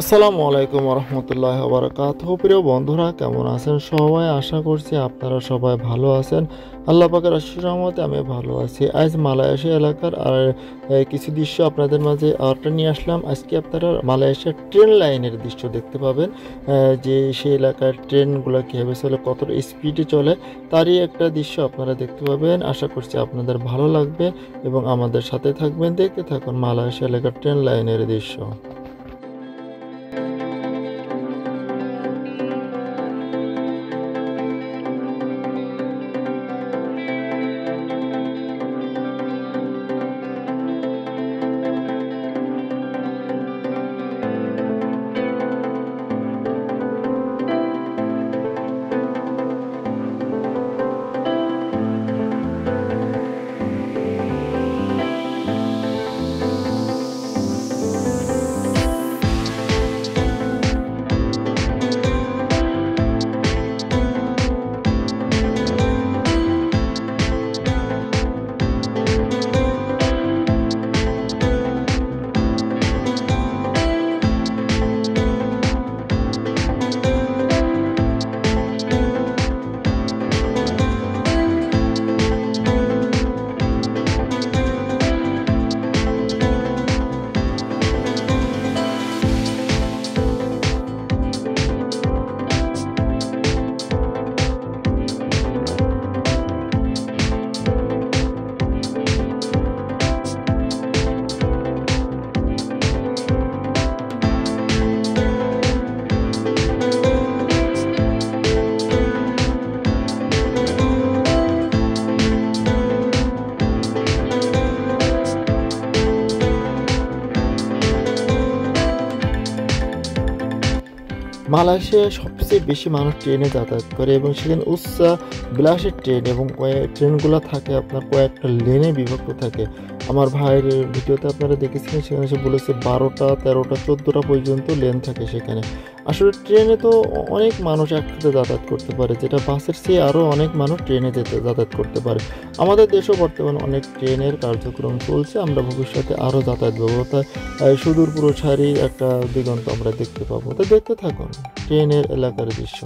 আসসালামু আলাইকুম রহমতুল্লাহ বারাকাতুহু। প্রিয় বন্ধুরা, কেমন আছেন সবাই? আশা করছি আপনারা সবাই ভালো আছেন। আল্লাহ পাকের অশেষ রহমতে আমি ভালো আছি। আজ মালয়েশিয়া এলাকার কিছু দৃশ্য আপনাদের মাঝে নিয়ে আসলাম। আজকে আপনারা মালয়েশিয়ার ট্রেন লাইনের দৃশ্য দেখতে পাবেন, যে সেই এলাকার ট্রেনগুলো কীভাবে চলে, কতটা স্পিডে চলে, তারই একটা দৃশ্য আপনারা দেখতে পাবেন। আশা করছি আপনাদের ভালো লাগবে এবং আমাদের সাথে থাকবেন। দেখতে থাকুন মালয়েশিয়া এলাকার ট্রেন লাইনের দৃশ্য। মালয়েশিয়ায় সবচেয়ে বেশি মানুষ ট্রেনে যাতায়াত করে এবং সেখানে উচ্চ বিলাসের ট্রেন এবং ট্রেনগুলো থাকে আপনার কয়েকটা লেনে বিভক্ত থাকে। আমার ভাইয়ের ভিডিওতে আপনারা দেখেছিলেন, সেখানে সে বলেছে 12টা 13টা 14টা পর্যন্ত লেন থাকে সেখানে। আসলে ট্রেনে তো অনেক মানুষ একসাথে যাতায়াত করতে পারে, যেটা বাসের চেয়ে আরও অনেক মানুষ ট্রেনে যাতায়াত করতে পারে। আমাদের দেশেও বর্তমানে অনেক ট্রেনের কার্যক্রম চলছে। আমরা ভবিষ্যতে আরও যাতায়াত ব্যবস্থা সুদূর প্রসারী একটা দিগন্ত আমরা দেখতে পাবো। তো দেখতে থাকুন ট্রেনের এলাকার দৃশ্য।